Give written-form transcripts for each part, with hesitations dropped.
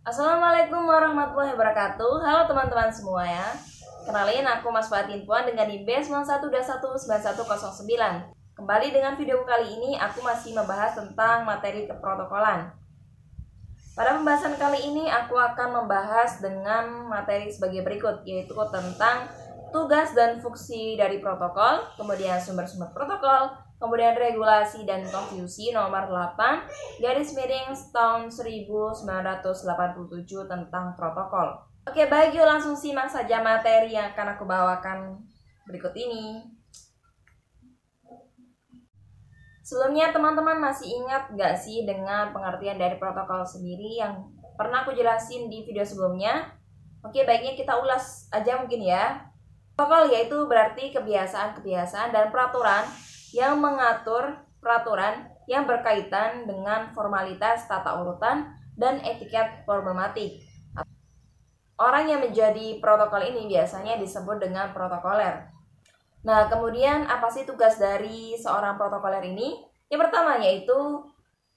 Assalamualaikum warahmatullahi wabarakatuh. Halo teman-teman semua ya. Kenalin aku Mas Fatin Puan dengan NIM B91219109. Kembali dengan video kali ini aku masih membahas tentang materi keprotokolan. Pada pembahasan kali ini aku akan membahas dengan materi sebagai berikut, yaitu tentang tugas dan fungsi dari protokol, kemudian sumber-sumber protokol, kemudian regulasi dan konstitusi nomor 8/tahun 1987 tentang protokol. Oke, baik, yuk langsung simak saja materi yang akan aku bawakan berikut ini. Sebelumnya teman-teman masih ingat gak sih dengan pengertian dari protokol sendiri yang pernah aku jelasin di video sebelumnya? Oke, baiknya kita ulas aja mungkin ya. Protokol yaitu berarti kebiasaan-kebiasaan dan peraturan yang mengatur peraturan yang berkaitan dengan formalitas tata urutan dan etiket problematik. Orang yang menjadi protokol ini biasanya disebut dengan protokoler. Nah, kemudian apa sih tugas dari seorang protokoler ini? Yang pertama yaitu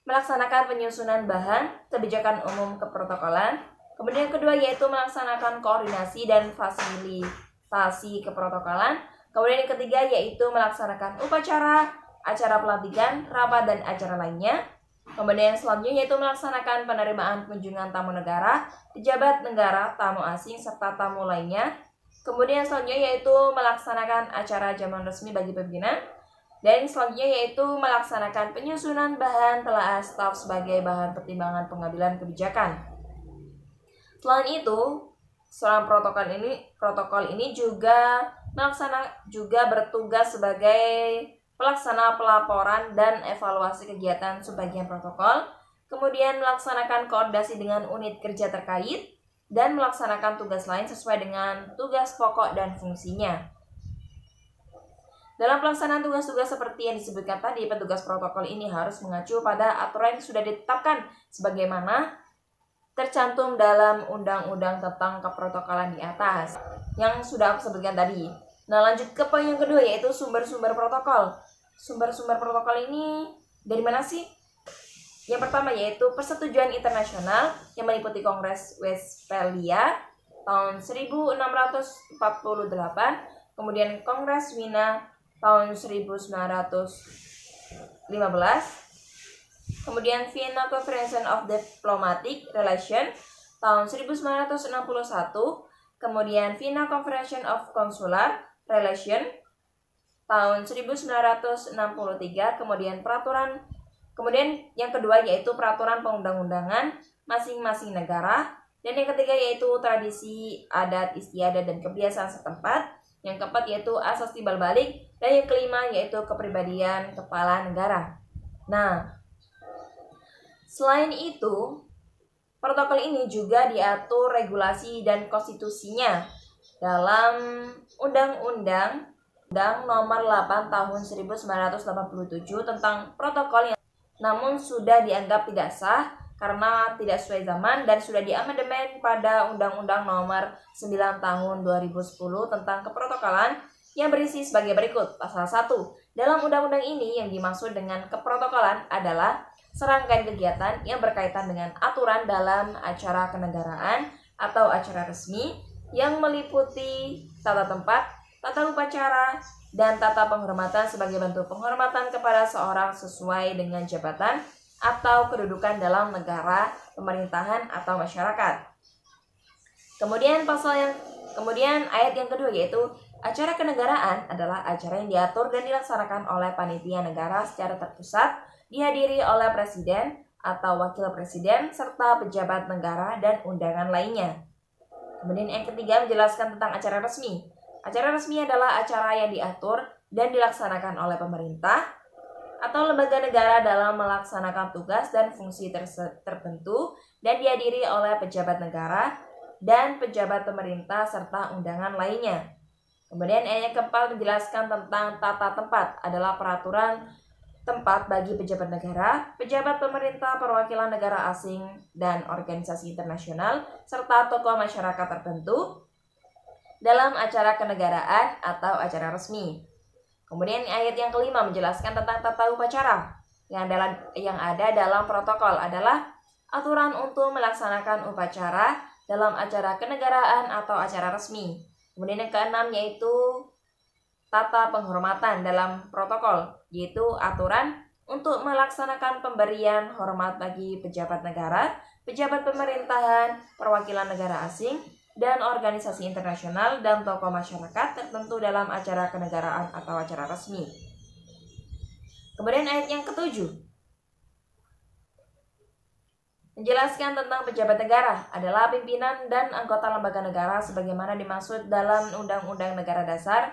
melaksanakan penyusunan bahan kebijakan umum keprotokolan. Kemudian yang kedua yaitu melaksanakan koordinasi dan fasilitasi keprotokolan. Kemudian yang ketiga yaitu melaksanakan upacara, acara pelantikan, rapat, dan acara lainnya. Kemudian yang selanjutnya yaitu melaksanakan penerimaan kunjungan tamu negara, pejabat negara, tamu asing, serta tamu lainnya. Kemudian selanjutnya yaitu melaksanakan acara jamuan resmi bagi pimpinan. Dan selanjutnya yaitu melaksanakan penyusunan bahan telaah staf sebagai bahan pertimbangan pengambilan kebijakan. Selain itu, seorang protokol ini juga bertugas sebagai pelaksana pelaporan dan evaluasi kegiatan subbagian protokol, kemudian melaksanakan koordinasi dengan unit kerja terkait, dan melaksanakan tugas lain sesuai dengan tugas pokok dan fungsinya. Dalam pelaksanaan tugas-tugas seperti yang disebutkan tadi, petugas protokol ini harus mengacu pada aturan yang sudah ditetapkan sebagaimana tercantum dalam undang-undang tentang keprotokolan di atas yang sudah aku sebutkan tadi. Nah, lanjut ke poin yang kedua yaitu sumber-sumber protokol. Sumber-sumber protokol ini dari mana sih? Yang pertama yaitu persetujuan internasional yang meliputi Kongres Westphalia tahun 1648, kemudian Kongres Wina tahun 1915, kemudian Vienna Convention of Diplomatic Relations tahun 1961, kemudian Vienna Convention of Consular Relations tahun 1963, kemudian yang kedua yaitu peraturan perundang-undangan masing-masing negara, dan yang ketiga yaitu tradisi, adat istiadat dan kebiasaan setempat, yang keempat yaitu asas timbal balik, dan yang kelima yaitu kepribadian kepala negara. Nah, selain itu, protokol ini juga diatur regulasi dan konstitusinya dalam Undang-Undang Nomor 8 Tahun 1987 tentang protokol yang namun sudah dianggap tidak sah karena tidak sesuai zaman dan sudah diamandemen pada Undang-Undang Nomor 9 Tahun 2010 tentang keprotokolan yang berisi sebagai berikut. Pasal 1. Dalam undang-undang ini yang dimaksud dengan keprotokolan adalah serangkaian kegiatan yang berkaitan dengan aturan dalam acara kenegaraan atau acara resmi yang meliputi tata tempat, tata upacara, dan tata penghormatan sebagai bentuk penghormatan kepada seorang sesuai dengan jabatan atau kedudukan dalam negara, pemerintahan, atau masyarakat. Kemudian ayat yang kedua yaitu acara kenegaraan adalah acara yang diatur dan dilaksanakan oleh panitia negara secara terpusat, dihadiri oleh presiden atau wakil presiden serta pejabat negara dan undangan lainnya. Kemudian yang ketiga menjelaskan tentang acara resmi. Acara resmi adalah acara yang diatur dan dilaksanakan oleh pemerintah atau lembaga negara dalam melaksanakan tugas dan fungsi tertentu dan dihadiri oleh pejabat negara dan pejabat pemerintah serta undangan lainnya. Kemudian yang keempat menjelaskan tentang tata tempat adalah peraturan tempat bagi pejabat negara, pejabat pemerintah, perwakilan negara asing, dan organisasi internasional serta tokoh masyarakat tertentu dalam acara kenegaraan atau acara resmi. Kemudian ayat yang kelima menjelaskan tentang tata upacara yang ada dalam protokol adalah aturan untuk melaksanakan upacara dalam acara kenegaraan atau acara resmi. Kemudian yang keenam yaitu tata penghormatan dalam protokol, yaitu aturan untuk melaksanakan pemberian hormat bagi pejabat negara, pejabat pemerintahan, perwakilan negara asing, dan organisasi internasional dan tokoh masyarakat tertentu dalam acara kenegaraan atau acara resmi. Kemudian ayat yang ketujuh menjelaskan tentang pejabat negara adalah pimpinan dan anggota lembaga negara sebagaimana dimaksud dalam Undang-Undang Negara Dasar,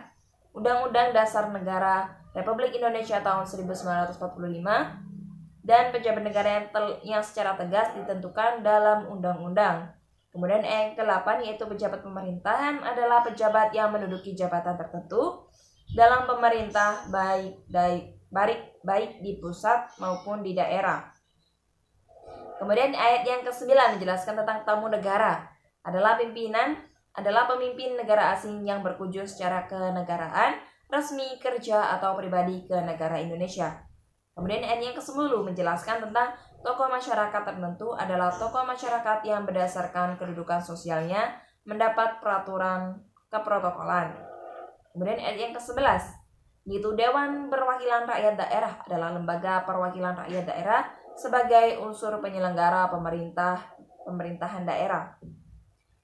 Undang-Undang Dasar Negara Republik Indonesia tahun 1945, dan pejabat negara yang secara tegas ditentukan dalam undang-undang. Kemudian yang ke-8 yaitu pejabat pemerintahan adalah pejabat yang menduduki jabatan tertentu dalam pemerintah baik di pusat maupun di daerah. Kemudian ayat yang ke-9 menjelaskan tentang tamu negara adalah pemimpin negara asing yang berkunjung secara kenegaraan, resmi, kerja, atau pribadi ke negara Indonesia. Kemudian ayat yang ke-10 menjelaskan tentang tokoh masyarakat tertentu adalah tokoh masyarakat yang berdasarkan kedudukan sosialnya mendapat peraturan keprotokolan. Kemudian ayat yang ke-11 yaitu Dewan Perwakilan Rakyat Daerah adalah lembaga perwakilan rakyat daerah sebagai unsur penyelenggara pemerintahan daerah.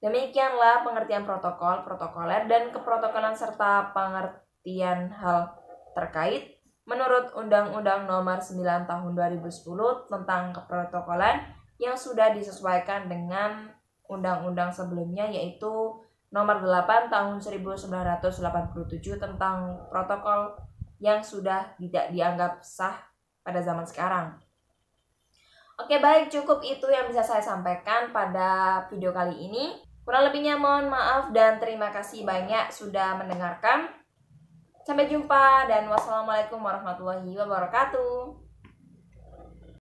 Demikianlah pengertian protokol, protokoler, dan keprotokolan serta pengertian hal terkait menurut Undang-Undang Nomor 9 Tahun 2010 tentang keprotokolan yang sudah disesuaikan dengan undang-undang sebelumnya yaitu Nomor 8 Tahun 1987 tentang protokol yang sudah tidak dianggap sah pada zaman sekarang. Oke, baik, cukup itu yang bisa saya sampaikan pada video kali ini. Kurang lebihnya mohon maaf dan terima kasih banyak sudah mendengarkan. Sampai jumpa dan wassalamualaikum warahmatullahi wabarakatuh.